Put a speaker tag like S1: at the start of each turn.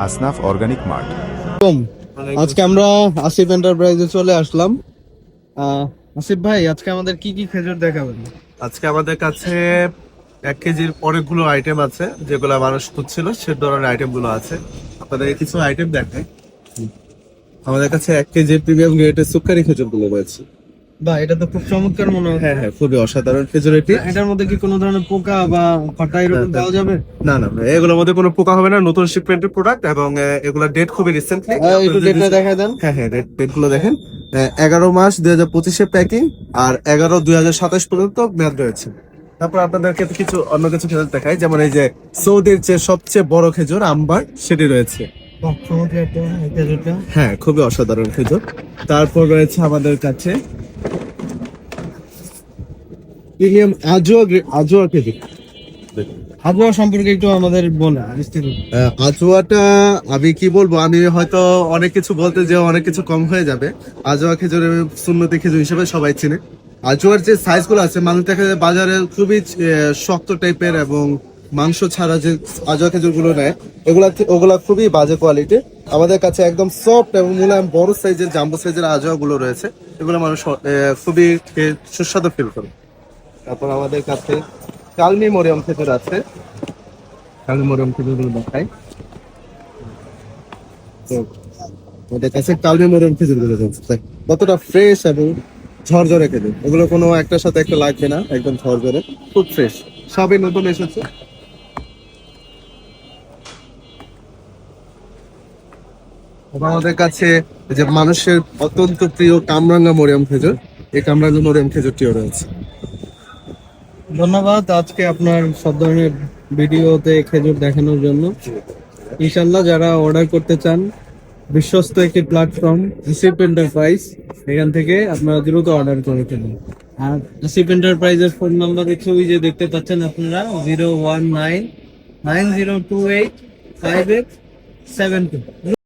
S1: আসনাফ organic mart.
S2: আজকে আমরা আসিফ এন্টারপ্রাইজে চলে আসলাম। আসিফ ভাই, আজকে আমাদের কি কি খেজুর দেখাবেন?
S3: আজকে আমাদের কাছে 1 কেজির অনেকগুলো আইটেম আছে, যেগুলো মানুষ খুঁজছিল, সে ধরনের আইটেম গুলো আছে। আপনাদের কিছু আইটেম দেখাই। আমাদের কাছে 1 কেজি প্রিমিয়াম গ্রেডের সুকারি খেজুর গুলো রয়েছে।
S2: বা এটা তো খুব চমৎকার মনে হয়।
S3: হ্যাঁ হ্যাঁ, খুবই অসাধারণ খেজুর এটি।
S2: এটার মধ্যে কি কোনো ধরনের পোকা বা খটা এরকম দেওয়া যাবে?
S3: না না না, এগুলোর মধ্যে কোনো পোকা হবে না, নতুন শিপমেন্টের প্রোডাক্ট, এবং এগুলোর ডেট খুবই রিসেন্টলি।
S2: একটু ডেটটা দেখা দেন।
S3: হ্যাঁ হ্যাঁ, ডেট গুলো দেখেন। 11 মাস 2025-এ প্যাকিং, আর 11-2027 পর্যন্ত মেয়াদ রয়েছে। তারপর আপনাদেরকে কিছু অন্য কিছু খেজুর দেখাই, যেমন এই যে সৌদির যে সবচেয়ে বড় খেজুর আম্বার, সেটি রয়েছে।
S2: বাহ, চমৎকার তো এই খেজুরটা।
S3: হ্যাঁ, খুবই অসাধারণ খেজুর। তারপর রয়েছে আমাদের কাছে প্রিমিয়াম আজোয়া খেজুর।
S2: আবহাওয়া সম্পর্কে একটু আমাদের বলেন বিস্তারিত।
S3: আজোয়াটা আমি কি বলবো, আমি হয়তো অনেক কিছু বলতে যে অনেক কিছু কম হয়ে যাবে। আজোয়া খেজুরের সুন্নতি খেজুর হিসেবে সবাই চিনে। আজোয়ার যে সাইজ গুলো আছে, মানুষ দেখা যায় বাজারে খুবই শক্ত টাইপের এবং মাংস ছাড়া যে আজোয়া খেজুর গুলো নেয়, ওগুলা খুবই বাজে কোয়ালিটি। আমাদের কাছে একদম সফট এবং মুলায়ম বড় সাইজের জাম্বো সাইজের আজোয়া গুলো রয়েছে, এগুলো মানুষ খুবই সুস্বাদু ফিল করে। তারপর আমাদের কাছে কালমি মরিয়ম খেজুর আছে। কালমি মরিয়ম খেজুর গুলো দেখাই। তো ওদের কাছে কালমি মরিয়ম খেজুর গুলো রয়েছে, কতটা ফ্রেশ এবং ঝরঝরে খেজুর। ওগুলো কোনো একটার সাথে একটা লাগবে না, একদম ঝরঝরে, খুব ফ্রেশ, সবই নতুন এসেছে। এবং আমাদের কাছে যে মানুষের অত্যন্ত প্রিয় কামরাঙ্গা মরিয়ম খেজুর, এই কামরাঙ্গা মরিয়ম খেজুরটিও রয়েছে।
S2: ধন্যবাদ আজকে আপনার সব ধরনের ভিডিওতে খেজুর দেখানোর জন্য। ইনশাল্লাহ যারা অর্ডার করতে চান, বিশ্বস্ত একটি প্ল্যাটফর্ম আসিফ এন্টারপ্রাইজ, এখান থেকে আপনারা দ্রুত অর্ডার করে ফেলুন। আর আসিফ এন্টারপ্রাইজের ফোন নাম্বার ছবি যে দেখতে পাচ্ছেন আপনারা, 01990285872।